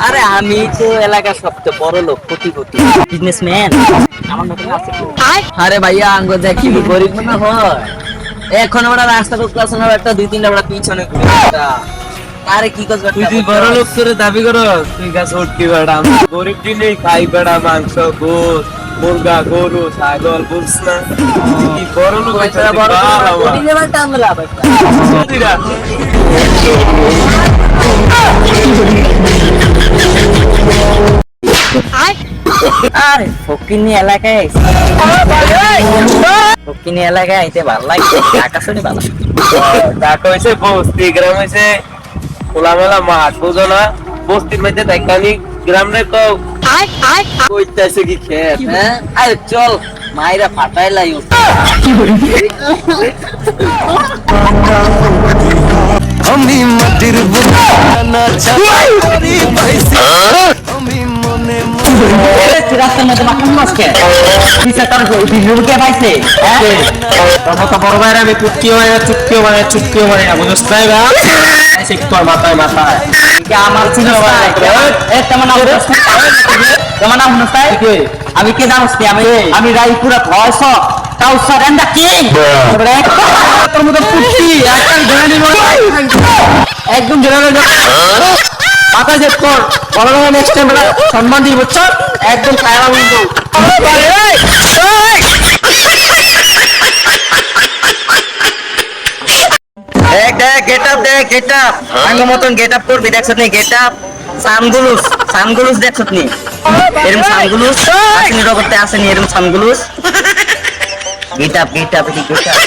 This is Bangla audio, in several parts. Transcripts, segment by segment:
আরে আমি তো এলাকার সবচেয়ে বড় লোক, কোটিপতি বিজনেসম্যান। আমার মতন আছে কেউ? আরে ভাইয়া আঙ্গ যা কি গরিব মনে হয়। এখন আমরা রাস্তা করতেছ না, একটা দুই তিনটা আমরা পিছনে ঘুরে একটা। আরে কি করছ? তুই বড় লোক করে দাবি করো, তুই গাছ উঠকি বেড়া। গরিব দিনেই খাই বেড়া, মাংস, গোস, মুরগা, গরু, ছাগল, বুঝছ না? কি বড় লোক হয়েছে বড় বাবা। লেভেল টানলা ভাই। সৌদিরা। আরে ফকিনি এলাকায় ফকিনি এলাকায় আইতে ভালো লাগছে, আকাশে ভালো। ঢাকা হয়েছে বস্তি, গ্রাম হয়েছে খোলামেলা মাঠ, বুঝো না? বস্তির মধ্যে দেখানি গ্রাম রে তো কইতাছে কি খেত। হ্যাঁ আরে চল মাইরা ফাটাই লাই। আমি মাটির বুনা চাই পাইছি আমি মনে রাস্তার মধ্যে মাখন মাছ খেয়ে পাইছে। বড় ভাইরা আমি কুটকিও মানে না, চুটকিও মানে চুটকিও মানে না, বুঝছ না? তোর মাথায় মাথায় আমার ছিল আমি কে জানোস কি? আমি রায়পুরা ভয়স কাউসার এন্ড দ্য কিং। তোর মতো পুষ্টি একদম মাথায় যে তোর বড় বড় নেক্সট টাইম সম্মান দিই, বুঝছো? একদম খারাপ কিন্তু মতন গেট আপ করবি, দেখছ নি? গেট আপ সানগুলুস সানগুলুস দেখছ নি? এরকম সানগুলুস আসেনি, রগতে আসেনি এরকম sunglasses. Get up get up get up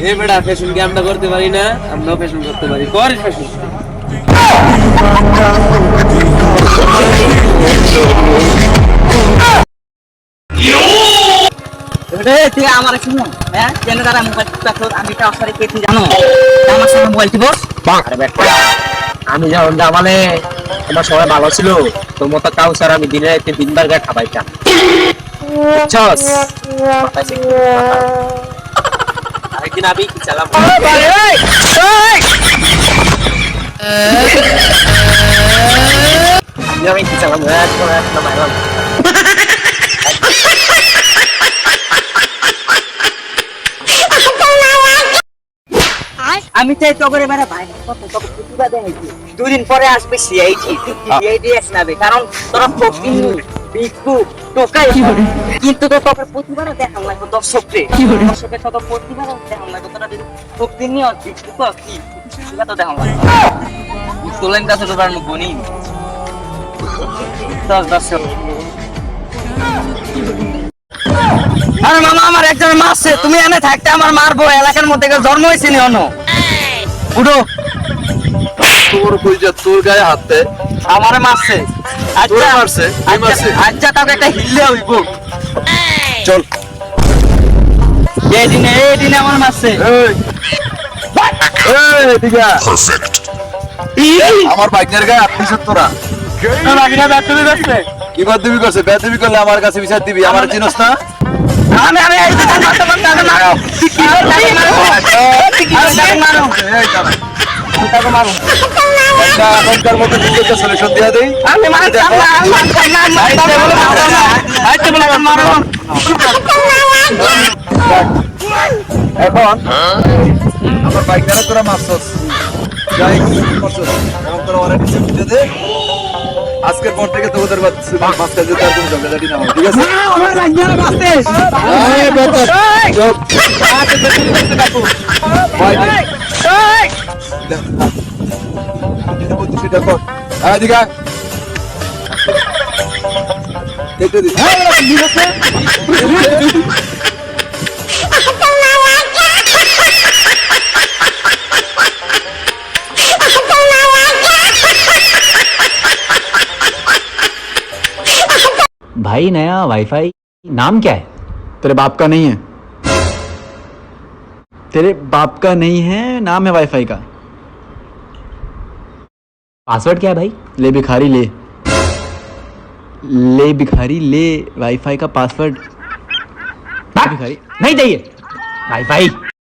এ বেটা ফ্যাশন কি আমরা করতে পারি না? আমরাও ফ্যাশন করতে পারি, কর ফ্যাশন। আমার শুনো, হ্যাঁ কেন তারা মোবাইল টিপছ? আমি তো আসলে কেটে জানো আমার সঙ্গে মোবাইল টিপছ। আমি যখন জামালে তোমার সবাই ভালো ছিল, তোর মতো কাউসার আমি দিনে রাতে দিনবার গায়ে খাবাইতাম, বুঝছস? আরেকদিন আমি কি চালাম আমি কি চালাম একদম আমি চাই তো করে বেড়া ভাই কত তোকে প্রতিবাদে হইছি। দুদিন পরে আসবে সিআইডি, সিআইডি আসবে, কারণ তোরা ফকিং বিকু টোকাই। কিন্তু তো তোকে প্রতিবাদে দেখাম লাগবে দর্শককে, দর্শকের সাথে প্রতিবাদে দেখাম লাগবে। তোরা যদি ফকিং নিয়ে বিকু কি প্রতিবাদ দেখাম লাগবে। তোলেন কাছে তো পারবো গনি 10 আরে মামা আমার একজন মারছে, তুমি এনে থাকতে আমার মারবো। এলাকার মধ্যে জন্ম হয়েছে নি অন্য উঠো। তোর কইজা তোর গায়ে হাত দে, আমারে মারছে। তোরে মারছে? কে মারছে? আচ্ছা তাকে একটা হিললে হইব। চল এই দিনে আমার মারছে। এই এদিকে আয়। আমার বাইকের গায়ে হাত দিছিস তোরা? বাকিটা ব্যাটরি যাচ্ছে। কি বাদবি করছে? বেদবি করলে আমার কাছে বিচার দিবি, আমার চিনস না? আমি এই দিকে মারতে মারতে মারো। মারো এই দাঁড়া, তাকে মারো। একটা এখনকার মতো নিজেকে সলিউশন দিয়ে দেই। আমি মারতে মারো। এখন আমার বাইকারে তোরা মারছস, যাই করছস, এখন তোরা অনেক কিছু বুঝে দে। আজকের পর থেকে তোদের মাঝখানে যেতে আর কোনো ঝগড়াঝাটি না হয়, ঠিক আছে? এই বেটা, চুপ। ভয় নেই। যেটা বলছিস সেটা কর। এদিকে আয়। দেখতে দিস। भाई नया वाईफाई नाम क्या है? तेरे बाप का नहीं है, तेरे बाप का नहीं है, नाम है वाईफाई का। पासवर्ड क्या है भाई? ले भिखारी ले, ले भिखारी ले, वाईफाई का पासवर्ड भिखारी नहीं चाहिए वाईफाई